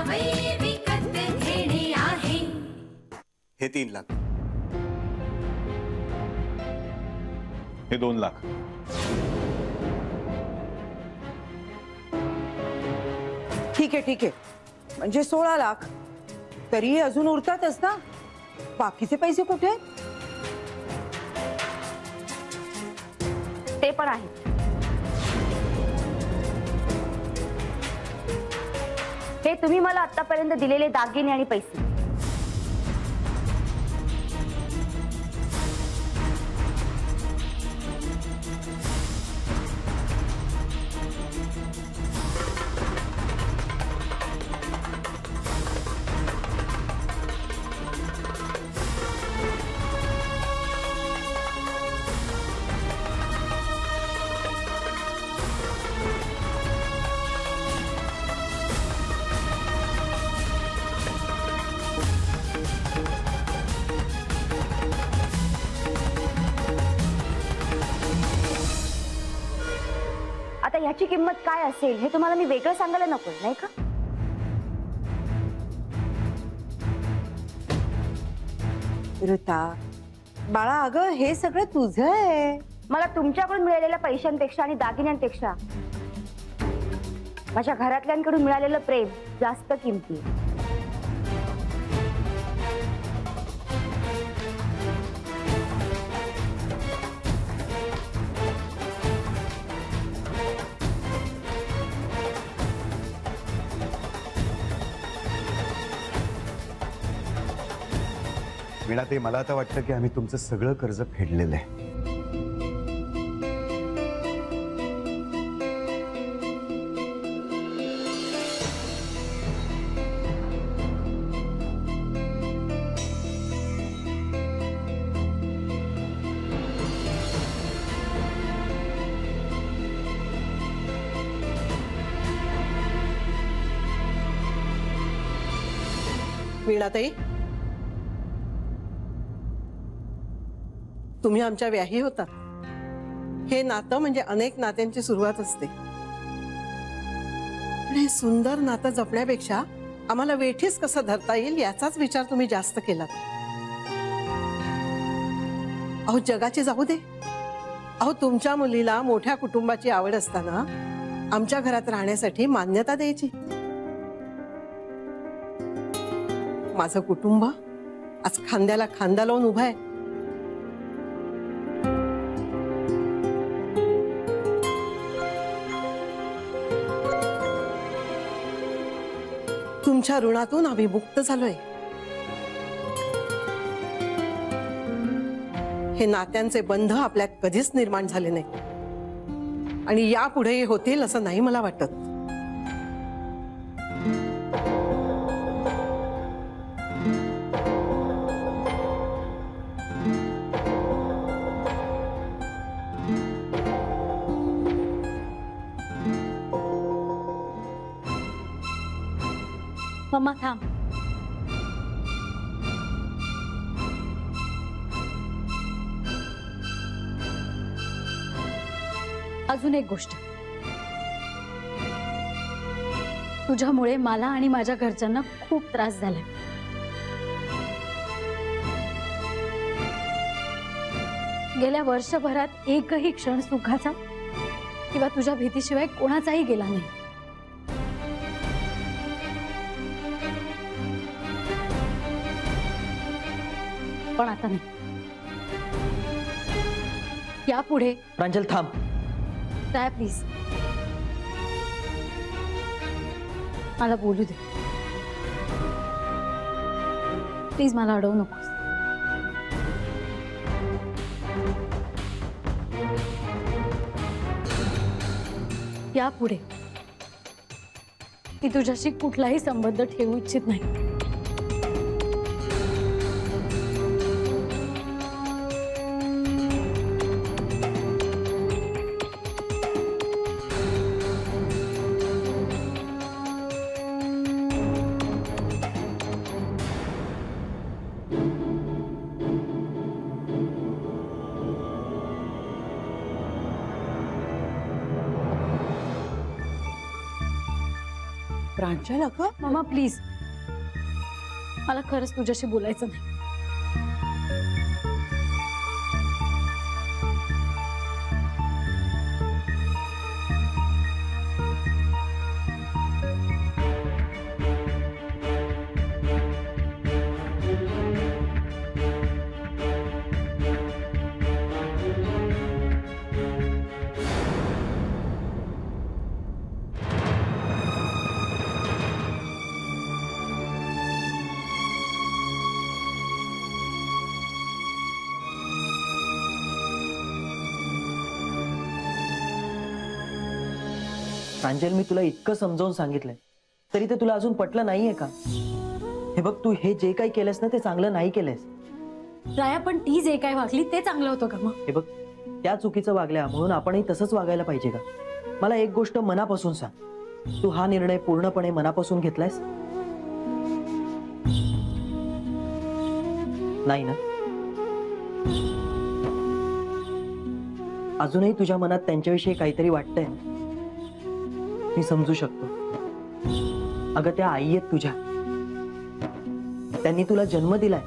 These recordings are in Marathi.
जावई विकत घेणे आहे। हे 3 लाख, हे 2 लाख, ठीक आहे म्हणजे 16 लाख तरी अजून उरतातच ना। बाकीचे पैसे कुठे आहेत? ते पण आहे। हे तुम्ही मला आतापर्यंत दिलेले दागिने आणि पैसे। आता ह्याची किंमत काय असेल हे तुम्हाला मी वेगळं सांगायला नको, नाही का? ऋता बाळा, अगं हे सगळं तुझं आहे। मला तुमच्याकडून मिळालेल्या पैशांपेक्षा आणि दागिन्यांपेक्षा माझ्या घरातल्यांकडून मिळालेलं प्रेम जास्त किमती आहे। वीणाताई, मला आता वाटतं की आम्ही तुमचं सगळं कर्ज फेडलेलं आहे। वीणाताई, तुम्ही आमच्या व्याही होता। हे नातं म्हणजे अनेक नात्यांची सुरुवात असते, पण हे सुंदर नातं जपण्यापेक्षा आम्हाला वेठीस कसं धरता येईल याचाच विचार तुम्ही जास्त केलात। अहो जगाची जाऊ दे, अहो तुमच्या मुलीला मोठ्या कुटुंबाची आवड असताना आमच्या घरात राहण्यासाठी मान्यता द्यायची। माझं कुटुंब आज खांद्याला खांदा लावून उभं आहे। तुमच्या ऋणातून आम्ही मुक्त झालोय। हे नात्यांचे बंध आपल्यात कधीच निर्माण झाले नाही आणि यापुढेही होतील असं नाही मला वाटत। मम्मा थांब। अजून एक गोष्ट, तुझ्यामुळे मला आणि माझ्या घरच्यांना खूप त्रास झाला। गेल्या वर्षभरात एकही क्षण सुखाचा किंवा तुझ्या भीतीशिवाय कोणाचाही गेला नाही। पण आता नाही, यापुढे। प्रांजल थांब। काय प्लीज, मला बोलू दे प्लीज, मला अडवू नकोस। यापुढे मी तुझ्याशी कुठलाही संबंध ठेवू इच्छित नाही। प्रांजल अगं मामा प्लीज, मला खरंच तुझ्याशी बोलायचं नाही. प्रांजल, मी तुला इतकं समजावून सांगितलंय तरी ते तुला अजून पटलं नाहीये का? हे बघ, तू हे जे काही केलंस ना ते चांगलं नाही केलंस. राया, पण ती जे काय वागली ते चांगलं होतं का मग? हे बघ, त्या चुकीचं वागल्या म्हणून आपणही तसंच वागायला पाहिजे का? मला एक गोष्ट मनापासून सांग, तू हा निर्णय पूर्णपणे मनापासून घेतलायस? नाही ना? अजूनही तुझ्या मनात त्यांच्याविषयी काहीतरी वाटतंय. मी समजू शकतो. अगं, त्या आई आहेत तुझ्या. त्यांनी तुला जन्म दिलाय.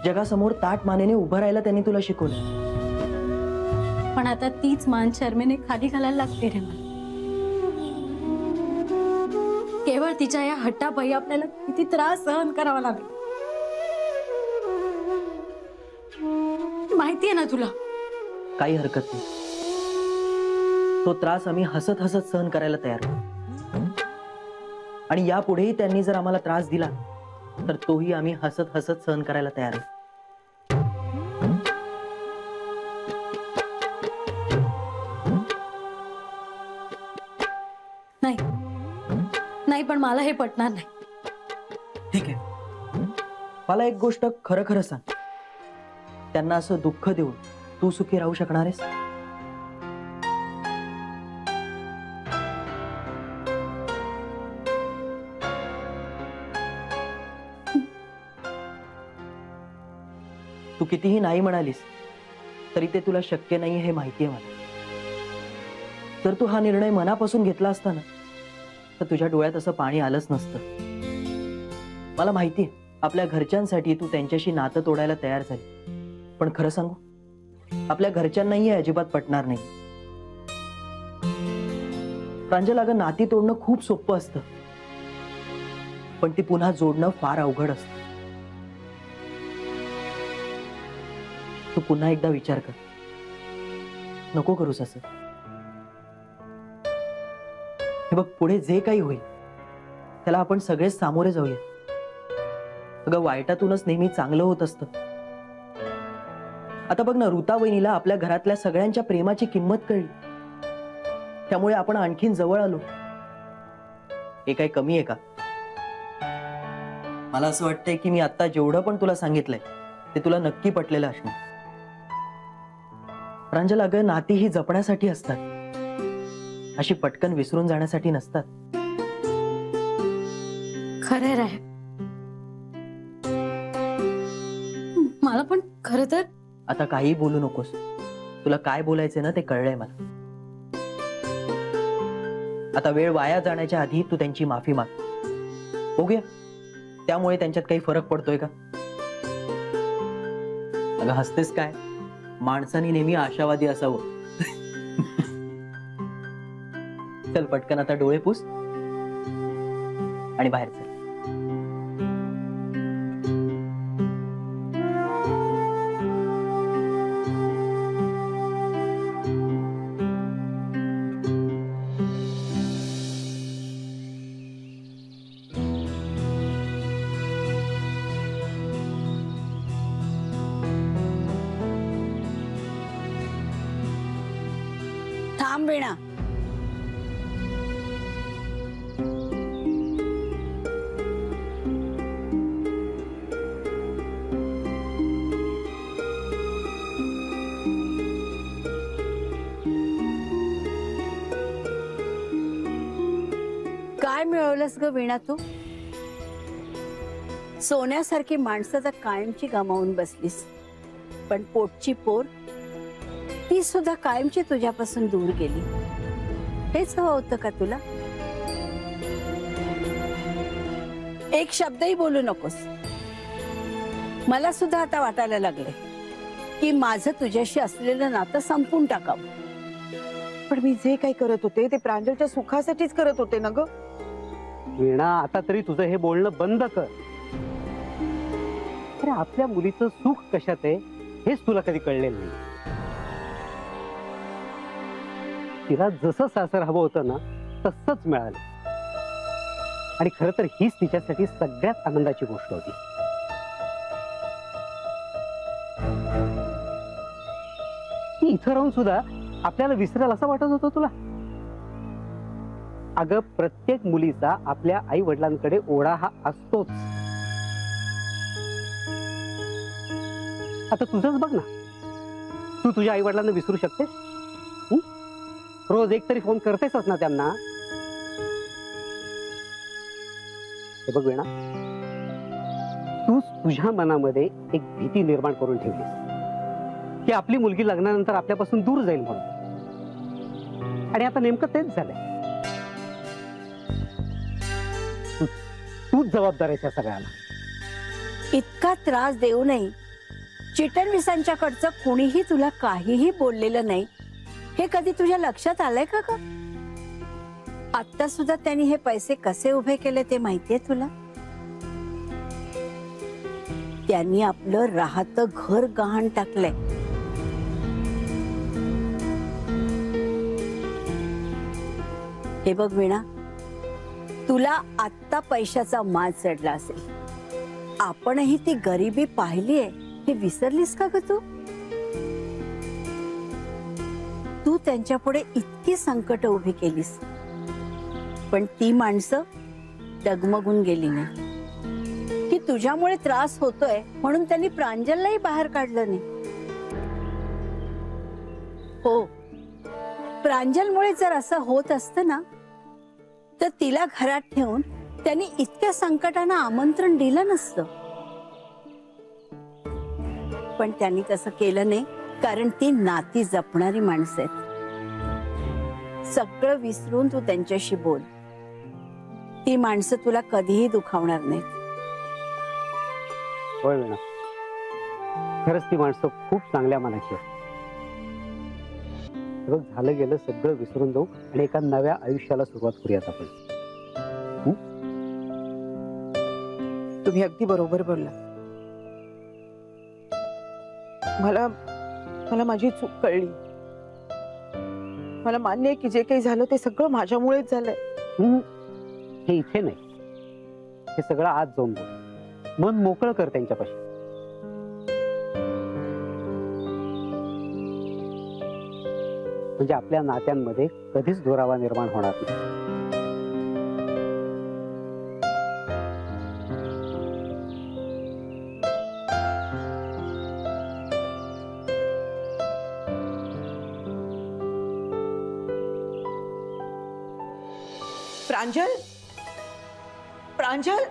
जगासमोर ताठ मानेने उभं राहायला त्यांनी तुला शिकवलं. पण आता तीच मान शर्मेने खाली घालायला लागते रे मला. केवळ तिच्या या हट्टापायी आपल्याला किती त्रास सहन करावा लागला माहितीये ना तुला. काही हरकत नाही. तो त्रास आम्ही हसत हसत सहन करायला तयार आहोत. आणि यापुढेही त्यांनी जर आम्हाला त्रास दिला तर तोही आम्ही हसत हसत सहन करायला तयार आहोत. नाही नाही, पण मला हे पटणार नाही. ठीक आहे, मला एक गोष्ट खरं खरं सांग, त्यांना असं दुःख देऊन तू सुखी राहू शकणार आहेस? तू कितीही नाही म्हणालीस तरी ते तुला शक्य नाही हे माहितीये मला. जर तू हा निर्णय मनापासून घेतला असता ना तर तुझ्या डोळ्यात असं पाणी आलंच नसतं. मला माहितीये आपल्या घरच्यांसाठी तू त्यांच्याशी नातं तोडायला तयार झाली, पण खरं सांगू, आपल्या घरच्यांनाही हे अजिबात पटणार नाही. प्रांजल, अगं, नाती तोडणं खूप सोपं असतं, पण ती पुन्हा जोडणं फार अवघड असतं. तू पुन्हा एकदा विचार कर. नको करूस असं. हे बघ, पुढे जे काही होईल त्याला आपण सगळेच सामोरे जाऊया. अगं, वाईटातूनच नेहमी चांगलं होत असतं. आता बघ ना, ऋता वहिनीला आपल्या घरातल्या सगळ्यांच्या प्रेमाची किंमत कळली, त्यामुळे आपण आणखीन जवळ आलो. हे काही कमी आहे का? मला असं वाटतंय की मी आता जेवढं पण तुला सांगितलंय ते तुला नक्की पटलेलं असणार. प्रांजल, अगं, नाती ही जपण्यासाठी असतात, अशी पटकन विसरून जाण्यासाठी नसतात. खरं आहे. मला पण खरं तर आता काही बोलू नकोस. तुला काय बोलायचंय ना ते कळलंय मला. आता वेळ वाया जाण्याच्या आधी तू त्यांची माफी माग. बघूया त्यामुळे त्यांच्यात काही फरक पडतोय का. अगं, हसतेस काय? माणसाने नेहमी आशावादी असावं. चल, पटकन आता डोळे पुस आणि बाहेर चल. थांब वीणा. काय मिळवलंस ग वीणा तू? सोन्यासारखी माणसं तर कायमची गमावून बसलीस, पण पोटची पोर ती सुद्धा कायमची तुझ्यापासून दूर गेली. हेच हवं होतं का तुला? एक शब्दही बोलू नकोस. मला सुद्धा आता वाटायला लागले की माझं तुझ्याशी असलेलं नातं संपून टाकावं. पण मी जे काही करत होते ते प्रांजलच्या सुखासाठीच करत होते ना ग. वीणा, आता तरी तुझं हे बोलणं बंद कर. अरे आपल्या मुलीचं सुख कशात आहे हेच तुला कधी कळलेलं नाही. तिला जसं सासर हवं होतं ना तसंच मिळालं. आणि खरं तर हीच तिच्यासाठी सगळ्यात आनंदाची गोष्ट होती. ती इथं राहून सुद्धा आपल्याला विसरेल असं वाटत होतं तुला? अगं, प्रत्येक मुलीचा आपल्या आई वडिलांकडे ओढा हा असतोच. आता तुझंच बघ ना, तू तुझ्या आई वडिलांना विसरू शकतेस? रोज एक तरी फोन करतेसच ना त्यांना. हे बघ वीणा, तूच तुझ्या मनामध्ये एक भीती निर्माण करून ठेवलीस की आपली मुलगी लग्नानंतर आपल्यापासून दूर जाईल म्हणून. आणि आता नेमकं तेच झालंय. तूच जबाबदार आहेस या सगळ्याला. इतका त्रास देऊ नये. चिटणवीसांच्याकडचं कोणीही तुला काहीही बोललेलं नाही हे कधी तुझ्या लक्षात आलंय का ग? आता सुद्धा त्यांनी हे पैसे कसे उभे केले ते माहितीये तुला? त्यांनी आपलं राहतं घर गहाण टाकलंय. हे बघ वीणा, तुला आत्ता पैशाचा माज चढला असेल. आपणही ती गरिबी पाहिलीये हे विसरलीस का ग तू? तू त्यांच्या पुढे इतकी संकट उभी केलीस पण ती माणसं डगमगून गेली नाही की तुझ्यामुळे त्रास होतोय म्हणून त्यांनी प्रांजललाही बाहेर काढलं नाही. हो, प्रांजलमुळे जर असं होत असतं ना तर तिला घरात ठेवून त्यांनी इतक्या संकटांना आमंत्रण दिलं नसतं. पण त्यांनी तसं केलं नाही कारण ती नाती जपणारी माणसं आहेत. सगळं विसरून तू त्यांच्याशी बोल. ती माणसं तुला कधीही दुखावणार नाहीत. होय वीणा, खरंच ती माणसं खूप चांगल्या मनाची आहेत. झालं गेलं सगळं विसरून जाऊ आणि एका नव्या आयुष्याला सुरुवात करूयात आपण. तुम्ही अगदी बरोबर बोलला. मला मला माझी चूक कळली. मला मान्य आहे की जे काही झालं ते सगळं माझ्यामुळेच झालंय. हे इथे नाही, हे सगळं आज जाऊन बोल. मन मोकळं कर त्यांच्यापाशी. म्हणजे आपल्या नात्यांमध्ये कधीच दुरावा निर्माण होणार नाही. प्रांजल, प्रांजल,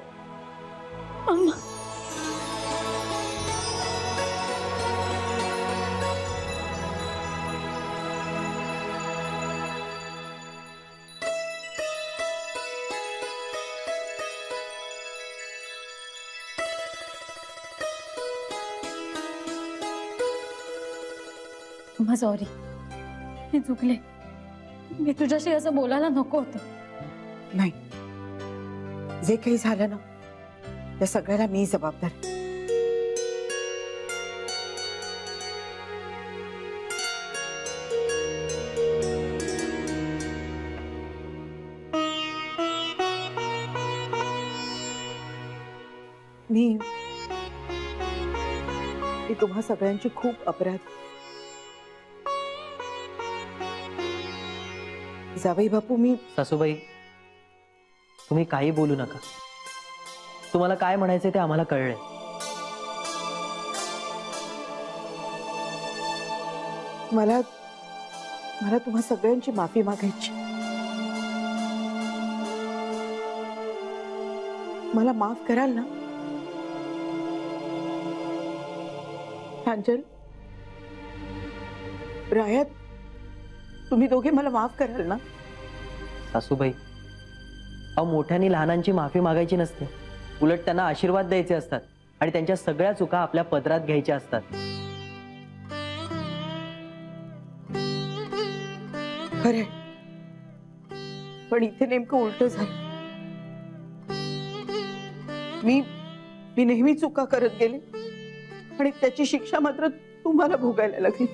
अम्मा. सॉरी, मी चुकले. मी तुझ्याशी असं बोलायला नको होतं. नाही, जे काही झालं ना त्या सगळ्याला मी जबाबदार. मी तुम्हा सगळ्यांची खूप अपराध. जावई बापू, मी. सासूबाई, तुम्ही काही बोलू नका. तुम्हाला काय म्हणायचंय ते आम्हाला कळलंय. मला तुम्हा सगळ्यांची माफी मागायची. मला माफ कराल ना? प्रांजल, रायात, तुम्ही दोघे मला माफ कराल ना? सासूबाई, अहो, मोठ्यांनी लहानांची माफी मागायची नसते. उलट त्यांना आशीर्वाद द्यायचे असतात आणि त्यांच्या सगळ्या चुका आपल्या पदरात घ्यायच्या असतात. खरे, पण इथे नेमकं उलट झालं. मी नेहमी चुका करत गेले आणि त्याची शिक्षा मात्र तुम्हाला भोगायला लागली.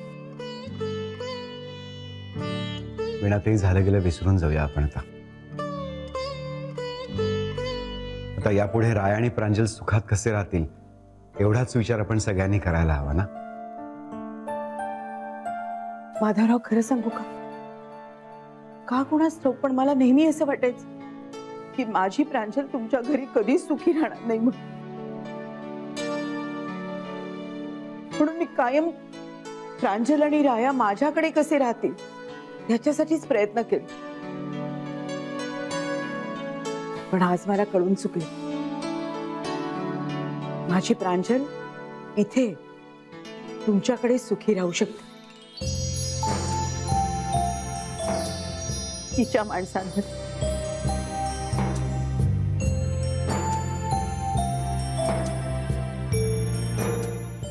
वीणा, ते झालं गेलं विसरून जाऊया आपण आता. आता यापुढे राय आणि प्रांजल सुखात कसे राहतील एवढाच विचार आपण सगळ्यांनी करायला हवा ना. माधवराव, खरं सांगू का कोणाच ठाऊक, पण मला नेहमी असं वाटायचं की माझी प्रांजल तुमच्या घरी कधीच सुखी राहणार नाही म्हणून मी कायम प्रांजल आणि राया माझ्याकडे कसे राहतील ह्याच्यासाठीच प्रयत्न केले. पण आज मला कळून चुकले. माझी प्रांजल इथे तुमच्याकडे सुखी राहू शकते. तिच्या माणसांवर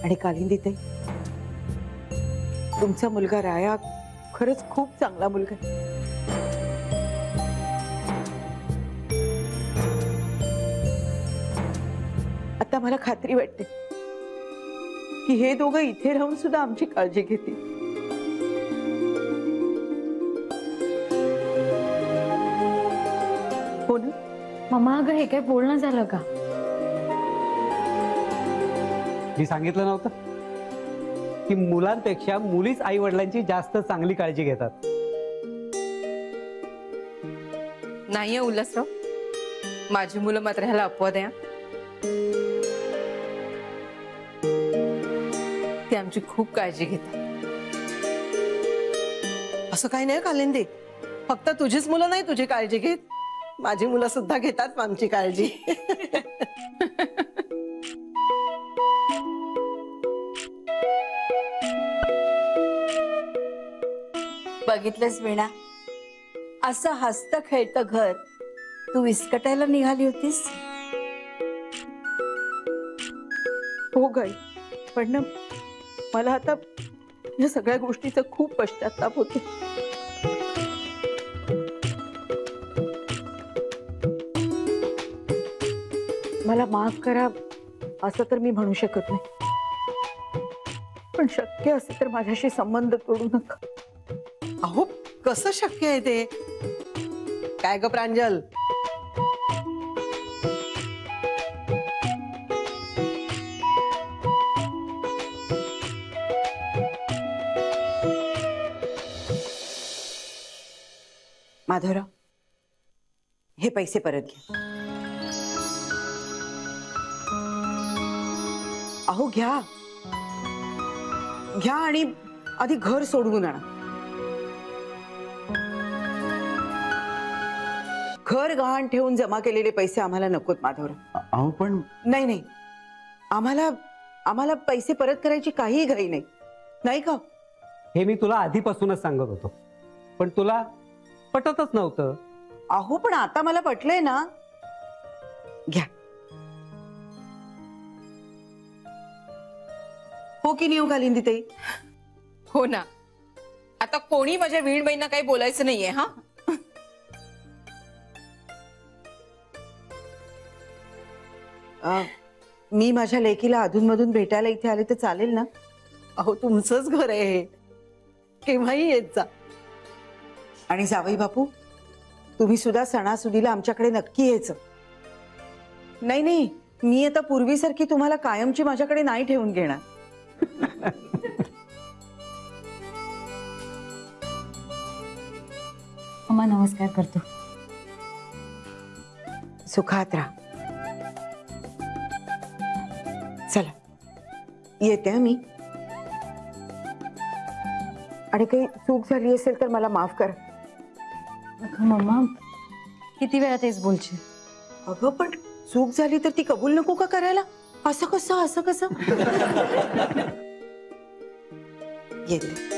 आणि कालिंदीताई, तुमचा मुलगा राया खरंच खूप चांगला मुलगा आहे. आता मला खात्री वाटते की हे दोघं इथे राहून सुद्धा आमची काळजी घेतील. हो ना मम्मा? अगं हे काय बोलणं झालं का? मी सांगितलं नव्हतं की मुलांपेक्षा मुलीच आई वडिलांची जास्त चांगली काळजी घेतात. नाहीये उल्हासराव, माझी मुलं मात्र ह्याला अपवाद आहे. ते आमची खूप काळजी घेतात. असं काही नाही कालिंदी, फक्त तुझीच मुलं नाही तुझी काळजी घेत, माझी मुलं सुद्धा घेतात आमची काळजी. बघितलंस वीणा, असं हसतं खेळतं घर तू विस्कटायला निघाली होतीस. हो गाई, पण ना मला आता या सगळ्या गोष्टीचा खूप पश्चाताप होतो. मला माफ करा असं तर मी म्हणू शकत नाही, पण शक्य असेल तर माझ्याशी संबंध तोडू नका. अहो कसं शक्य आहे ते? काय ग प्रांजल? माधवराव, हे पैसे परत घ्या. अहो घ्या घ्या आणि आधी घर सोडवून आणा. घर गहाण ठेवून जमा केलेले पैसे आम्हाला नकोत माधवराव. अहो पण नाही नाही, आम्हाला पैसे परत करायची काहीही घाई नाही, नाही का? हे मी तुला आधीपासूनच सांगत होतो, पण तुला पटतच नव्हतं. अहो पण आता मला पटलंय ना. घ्या. हो की नाही हो कालिंदीताई? हो ना. आता कोणी माझ्या वीणबाईंना काही बोलायचं नाहीये. हा, मी माझ्या लेकीला अधूनमधून भेटायला इथे आले तर चालेल ना? अहो तुमचंच घर आहे हे, केव्हाही येत जा. आणि जावई बापू, तुम्ही सुद्धा सणासुदीला आमच्याकडे नक्की यायचं. नाही नाही, मी आता पूर्वीसारखी तुम्हाला कायमची माझ्याकडे नाही ठेवून घेणार. अम्मा नमस्कार करतो. सुखात राहा. चला येते मी. आणि काही चूक झाली असेल तर मला माफ करा. मम्मा किती वेळा तेच बोलशील? अगं पण चूक झाली तर ती कबूल नको का करायला? असं कसं येते.